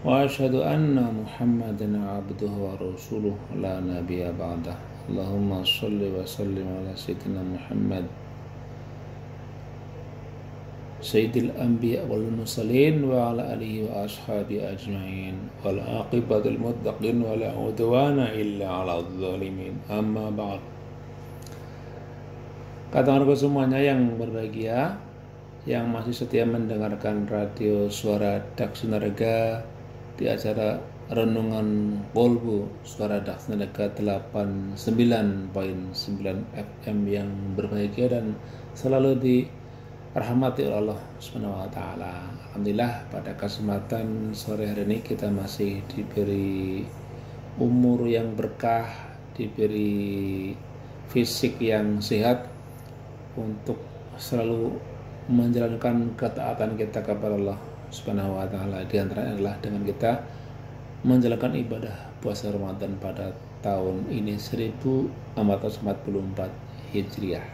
وأشهد أن محمدا عبده ورسوله لا نبي بعده اللهم صل وسلم على سيدنا محمد سيد الأنبياء والمرسلين وعلى آله وأصحابه أجمعين والعاقبة للمتقين ولا عدوان إلا على الظالمين أما بعد. Katakanlah semuanya yang berbahagia, yang masih setia mendengarkan radio Suara Dak Sunarega di acara Renungan Kolbu Suara Dak Sunarega 89.9 FM yang berbahagia dan selalu dirahmati oleh Allah Subhanahu wa taala. Alhamdulillah, pada kesempatan sore hari ini kita masih diberi umur yang berkah, diberi fisik yang sehat untuk selalu menjalankan ketaatan kita kepada Allah Subhanahu wa taala. Di antaranya adalah dengan kita menjalankan ibadah puasa Ramadan pada tahun ini 1444 Hijriah.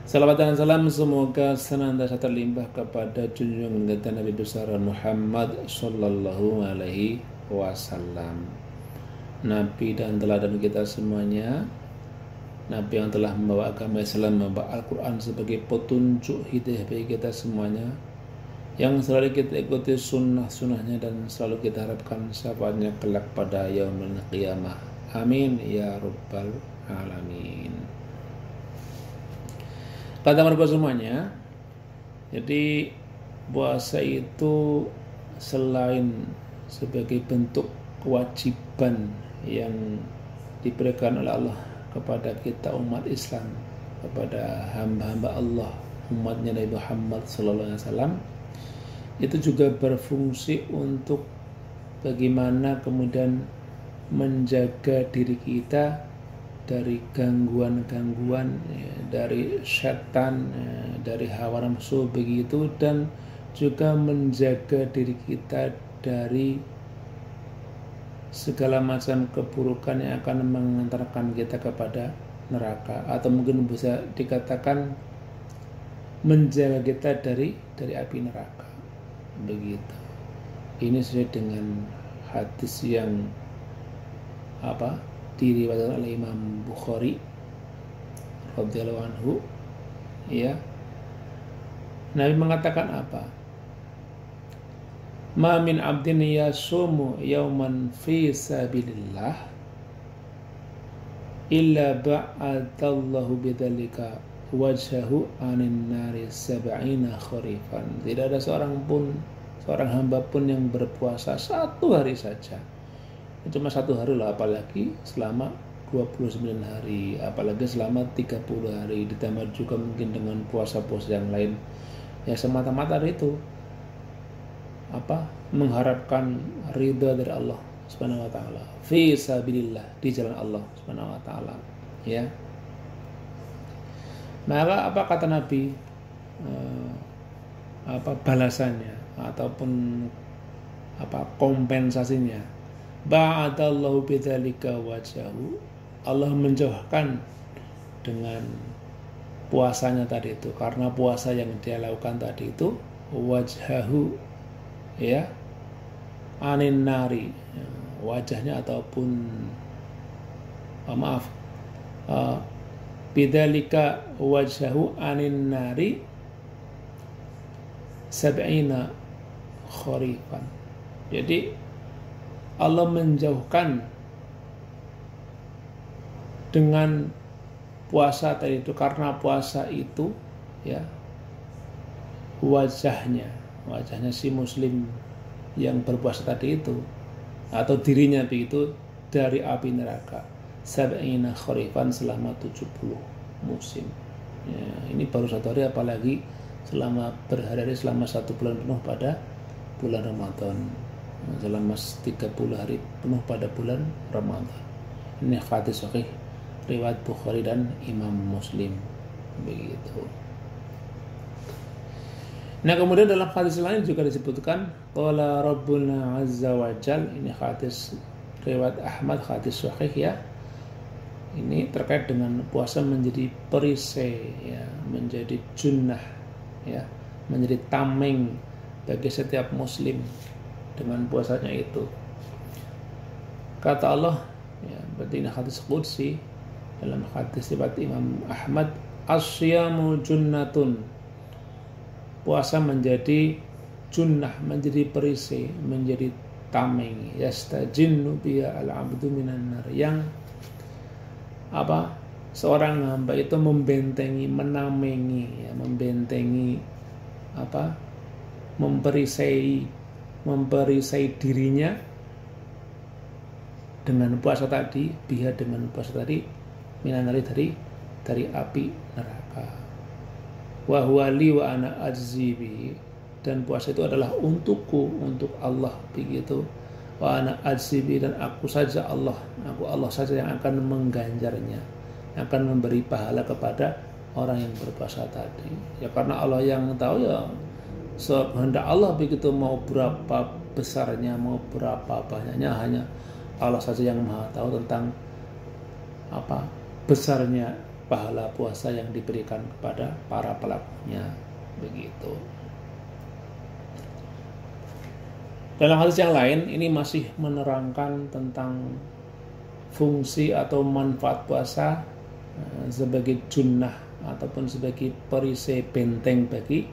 Salawat dan salam semoga senantiasa terlimpah kepada junjungan kita Nabi besar Muhammad sallallahu alaihi wasallam, Nabi dan teladan kita semuanya, Nabi yang telah membawa agama Islam, membawa Al-Quran sebagai petunjuk hidayah bagi kita semuanya, yang selalu kita ikuti sunnah-sunnahnya dan selalu kita harapkan syafaatnya kelak pada yaumul qiyamah. Amin ya rabbal alamin. Kata mereka semuanya, jadi puasa itu selain sebagai bentuk kewajiban yang diberikan oleh Allah kepada kita umat Islam, kepada hamba-hamba Allah, umatnya Nabi Muhammad SAW, itu juga berfungsi untuk bagaimana kemudian menjaga diri kita dari gangguan-gangguan dari setan, dari hawa nafsu begitu, dan juga menjaga diri kita dari segala macam keburukan yang akan mengantarkan kita kepada neraka, atau mungkin bisa dikatakan menjaga kita dari api neraka begitu. Ini sesuai dengan hadis yang diriwayatkan oleh Imam Bukhari radhiyallahu anhu, ya. Nabi mengatakan apa? Ma min abdin yasumu yawman fi sabilillah illa ba'adallahu bidzalika wajhahu anin nari sab'ina kharifan. Tidak ada seorang hamba pun yang berpuasa satu hari saja. Itu cuma satu hari lah, apalagi selama 29 hari, apalagi selama 30 hari, ditambah juga mungkin dengan puasa-puasa yang lain. Ya semata-mata itu mengharapkan ridha dari Allah Subhanahu wa taala, fi sabilillah, di jalan Allah Subhanahu wa taala, ya. Maka apa kata Nabi, balasannya ataupun kompensasinya? Ba'adallahu bidzalika wajhahu, Allah menjauhkan dengan puasanya tadi itu, karena puasa yang dia lakukan tadi itu, wajhahu, ya, anin nari, wajahnya ataupun bidzalika wajhahu anin nari sab'ina kharifan. Jadi Allah menjauhkan dengan puasa tadi itu, karena puasa itu, ya, wajahnya si muslim yang berpuasa tadi itu atau dirinya begitu dari api neraka sab'ina kharifan, selama 70 musim. Ya, ini baru satu hari, apalagi selama berhari-hari, selama 1 bulan penuh pada bulan Ramadan, selama 30 hari penuh pada bulan Ramadan. Ini hadis sahih riwayat Bukhari dan Imam Muslim begitu. Nah, kemudian dalam hadis lain juga disebutkan qala Rabbuna azza wa jal, ini hadis riwayat Ahmad, hadis sahih, ya. Ini terkait dengan puasa menjadi perisai, ya, menjadi junnah, ya, menjadi tameng bagi setiap muslim dengan puasanya itu. Kata Allah, ya, berarti ini hadis qudsi, dalam hadis riwayat Imam Ahmad, asyamu junnatun, puasa menjadi junnah, menjadi perisai, menjadi tameng, yastajinnu biya al-abdu minan nar, yang seorang hamba itu membentengi, menamengi, ya, membentengi memperisai dirinya dengan puasa tadi, dengan puasa tadi, minanari, dari api neraka. Wa huwa li wa ana ajzi bihi, dan puasa itu adalah untukku, untuk Allah begitu. Wa ana ajzi bihi, dan aku Allah saja yang akan mengganjarnya, akan memberi pahala kepada orang yang berpuasa tadi. Ya karena Allah yang tahu, ya sekehendak Allah begitu, mau berapa besarnya, mau berapa banyaknya, hanya Allah saja yang maha tahu tentang besarnya pahala puasa yang diberikan kepada para pelakunya begitu. Dalam hadis yang lain ini masih menerangkan tentang fungsi atau manfaat puasa sebagai junnah ataupun sebagai perisai benteng bagi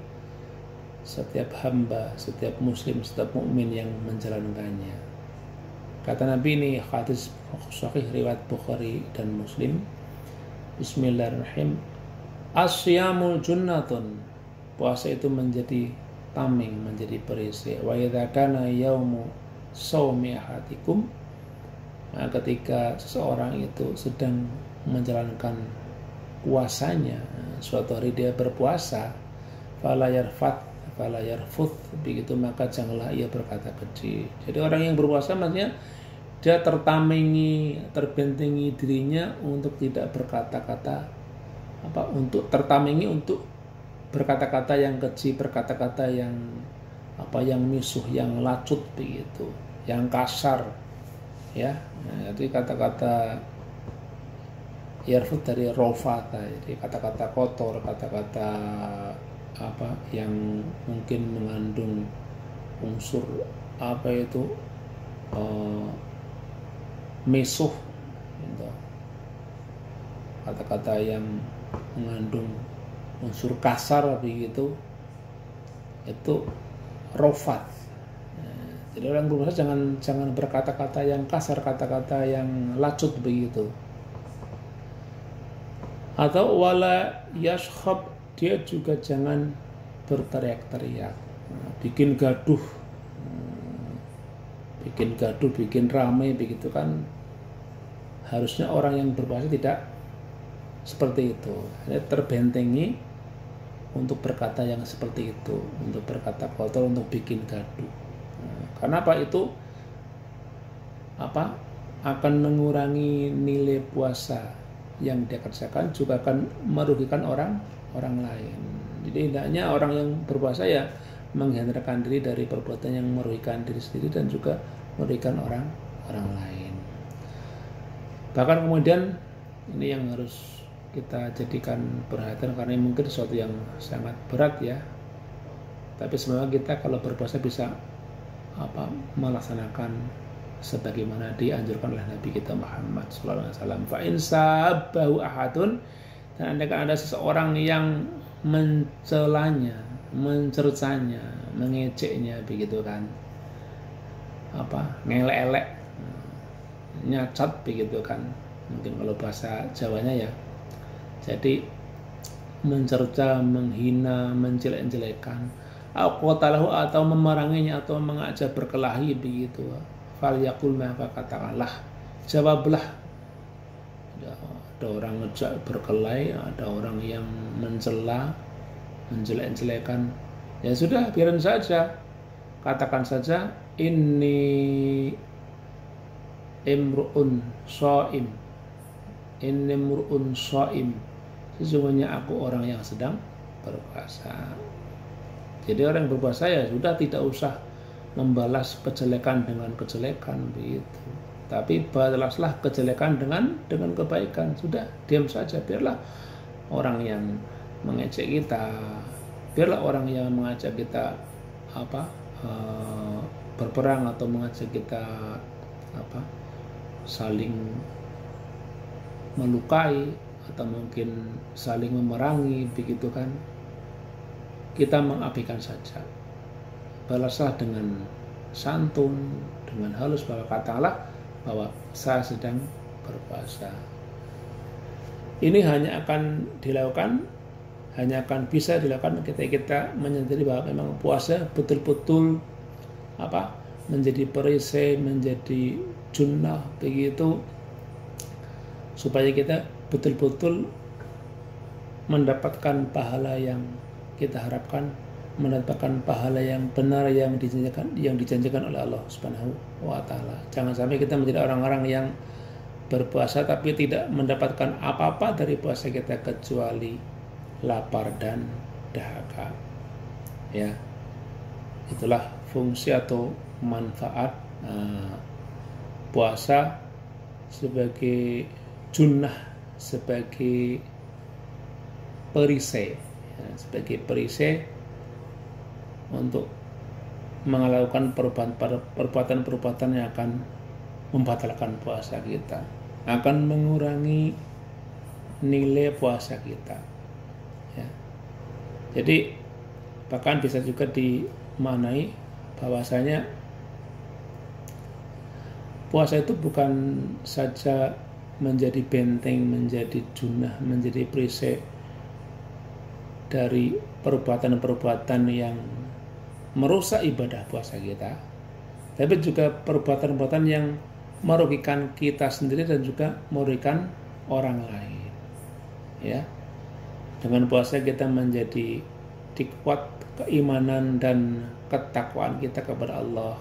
setiap hamba, setiap muslim, setiap mukmin yang menjalankannya. Kata Nabi, ini hadis sahih riwayat Bukhari dan Muslim. Bismillahirrahmanirrahim. Asyamul junnatun, puasa itu menjadi tameng, menjadi perisai. Wa idza kana yaumu shaumi ahadikum, ketika seseorang itu sedang menjalankan puasanya, suatu hari dia berpuasa, fala yarfuth, begitu, maka janganlah ia berkata keji. Jadi orang yang berpuasa maksudnya dia tertamengi, terbentengi dirinya untuk tidak berkata-kata untuk tertamengi untuk berkata-kata yang keji, berkata-kata yang yang misuh, yang lacut begitu, yang kasar, ya. Jadi kata-kata yarfuth dari rofata, jadi kata-kata kotor, kata-kata yang mungkin mengandung unsur mesuh, gitu. Kata-kata yang mengandung unsur kasar begitu, itu rofat. Jadi orang berpuasa jangan berkata-kata yang kasar, kata-kata yang lacut begitu. Atau wala yashkhab, dia juga jangan berteriak-teriak, bikin gaduh, bikin ramai begitu kan. Harusnya orang yang berpuasa tidak seperti itu. Terbentengi untuk berkata yang seperti itu, untuk berkata kotor, untuk bikin gaduh. Karena itu akan mengurangi nilai puasa yang dia kerjakan, juga akan merugikan orang lain. Jadi hendaknya orang yang berpuasa ya menghindarkan diri dari perbuatan yang merugikan diri sendiri dan juga merugikan orang lain. Bahkan kemudian ini yang harus kita jadikan perhatian, karena ini mungkin sesuatu yang sangat berat ya. Tapi semoga kita kalau berpuasa bisa melaksanakan sebagaimana dianjurkan oleh Nabi kita Muhammad SAW. Fa in sabbahu ahadun, dan andaikan ada seseorang yang mencelanya, mencercanya, mengejeknya begitu kan, ngelek-elek, nyacat begitu kan, mungkin kalau bahasa Jawanya ya. Jadi mencerca, menghina, menjelek-jelekan, atau memeranginya, atau mengajak berkelahi begitu. Fal yaqul, maka katakanlah, jawablah. Ada orang ngejak berkelahi, ada orang yang mencela, menjelek-jelekan, ya sudah, biarin saja. Katakan saja, inni imru'un shaim, sesungguhnya aku orang yang sedang berpuasa. Jadi orang yang berpuasa ya sudah, tidak usah membalas kejelekan dengan kejelekan begitu, tapi balaslah kejelekan dengan kebaikan. Sudah, diam saja, biarlah orang yang mengejek kita, biarlah orang yang mengajak kita berperang atau mengajak kita saling melukai atau mungkin saling memerangi, begitu kan, kita mengabaikan saja. Balaslah dengan santun, dengan halus, bahwa katakanlah bahwa saya sedang berpuasa. Ini hanya akan bisa dilakukan ketika kita menyadari bahwa memang puasa betul-betul menjadi perisai, menjadi junnah, begitu, supaya kita betul-betul mendapatkan pahala yang kita harapkan, mendapatkan pahala yang benar yang dijanjikan oleh Allah Subhanahu wa taala. Jangan sampai kita menjadi orang-orang yang berpuasa tapi tidak mendapatkan apa-apa dari puasa kita kecuali lapar dan dahaga. Ya. Itulah fungsi atau manfaat puasa sebagai junnah, sebagai perisai, untuk melakukan perbuatan-perbuatan yang akan membatalkan puasa kita, akan mengurangi nilai puasa kita. Ya. Jadi bahkan bisa juga dimaknai bahwasanya puasa itu bukan saja menjadi benteng, menjadi junnah, menjadi perisai dari perbuatan-perbuatan yang merusak ibadah puasa kita, tapi juga perbuatan-perbuatan yang merugikan kita sendiri dan juga merugikan orang lain. Ya, dengan puasa kita menjadi dikuat keimanan dan ketakwaan kita kepada Allah.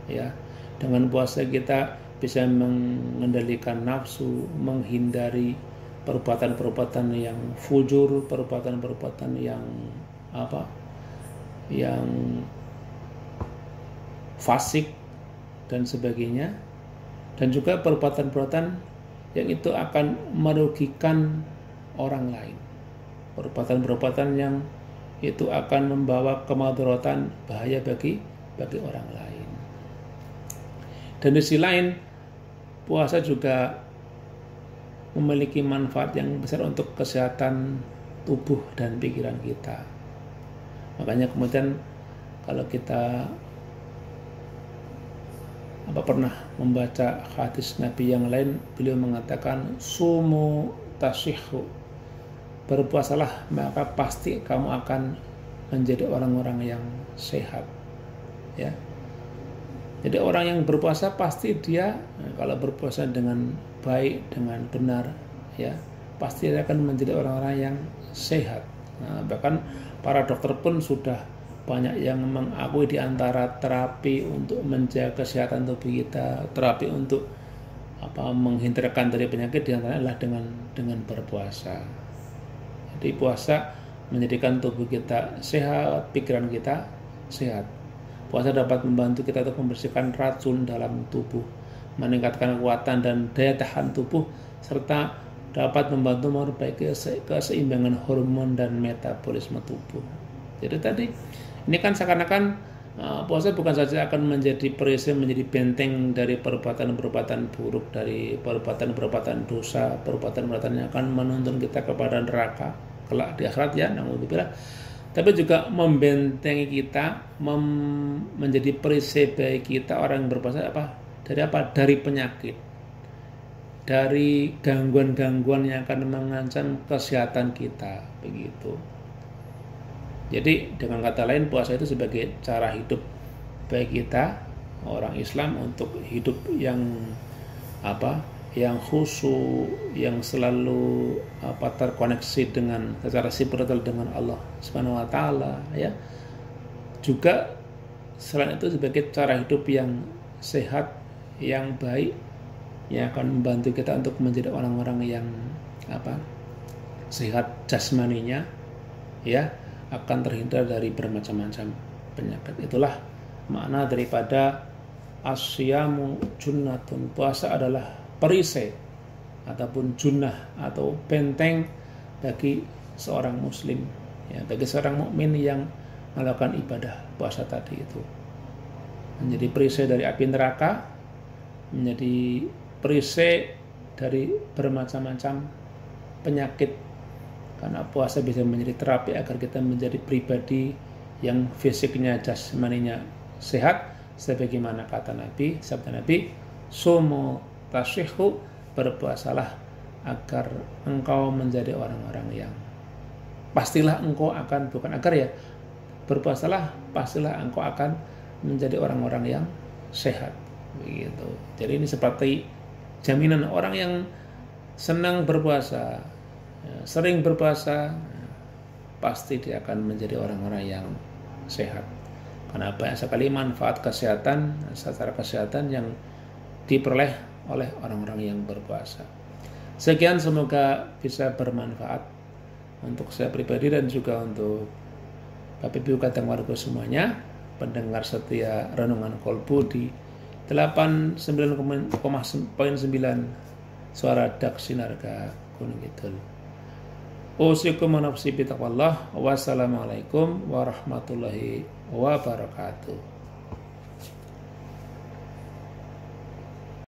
Ya, dengan puasa kita bisa mengendalikan nafsu, menghindari perbuatan-perbuatan yang fujur, perbuatan-perbuatan yang yang fasik dan sebagainya, dan juga perbuatan-perbuatan yang itu akan merugikan orang lain, perbuatan-perbuatan yang itu akan membawa kemadaratan, bahaya bagi orang lain. Dan di sisi lain, puasa juga memiliki manfaat yang besar untuk kesehatan tubuh dan pikiran kita. Makanya kemudian kalau kita pernah membaca hadis Nabi yang lain, beliau mengatakan sumu tasihhu, berpuasalah maka pasti kamu akan menjadi orang-orang yang sehat. Ya. Jadi orang yang berpuasa pasti dia kalau berpuasa dengan baik, dengan benar, ya pasti dia akan menjadi orang-orang yang sehat. Nah, bahkan para dokter pun sudah banyak yang mengakui di antara terapi untuk menjaga kesehatan tubuh kita, terapi untuk menghindarkan dari penyakit, di antaranya adalah dengan berpuasa. Jadi puasa menjadikan tubuh kita sehat, pikiran kita sehat. Puasa dapat membantu kita untuk membersihkan racun dalam tubuh, meningkatkan kekuatan dan daya tahan tubuh, serta dapat membantu memperbaiki keseimbangan hormon dan metabolisme tubuh. Jadi tadi ini kan seakan-akan puasa bukan saja akan menjadi perisai, menjadi benteng dari perbuatan-perbuatan buruk, dari perbuatan-perbuatan dosa, perbuatan-perbuatan yang akan menuntun kita kepada neraka kelak di akhirat, ya, naudzubillah. Tapi juga membentengi kita, menjadi perisai bagi kita orang yang berpuasa dari penyakit, dari gangguan-gangguan yang akan mengancam kesehatan kita, begitu. Jadi dengan kata lain, puasa itu sebagai cara hidup bagi kita orang Islam untuk hidup yang yang khusyuk, yang selalu terkoneksi dengan secara spiritual dengan Allah Subhanahu wa taala, ya. Juga selain itu sebagai cara hidup yang sehat, yang baik, yang akan membantu kita untuk menjadi orang-orang yang sehat jasmaninya, ya, akan terhindar dari bermacam-macam penyakit. Itulah makna daripada asyamu junnatun. Puasa adalah perisai ataupun junnah atau benteng bagi seorang muslim, ya, bagi seorang mukmin yang melakukan ibadah puasa tadi itu. menjadi perisai dari api neraka, menjadi perisai dari bermacam-macam penyakit. Karena puasa bisa menjadi terapi agar kita menjadi pribadi yang fisiknya, jasmaninya sehat, sebagaimana kata Nabi, sabda Nabi, sumu tasyihu, berpuasalah agar engkau menjadi orang-orang yang pastilah engkau akan, bukan agar ya, berpuasalah pastilah engkau akan menjadi orang-orang yang sehat, begitu. Jadi ini seperti jaminan orang yang senang berpuasa, sering berpuasa, pasti dia akan menjadi orang-orang yang sehat. Karena banyak sekali manfaat kesehatan, secara kesehatan yang diperoleh oleh orang-orang yang berpuasa. Sekian, semoga bisa bermanfaat untuk saya pribadi dan juga untuk Bapak Ibu Kadang Warga semuanya, pendengar setia Renungan Kolbu di 89,9 Suara Dak Sinarga Gunung Kidul. Usikum wa nafsi bitaqwallah. Wassalamualaikum warahmatullahi wabarakatuh.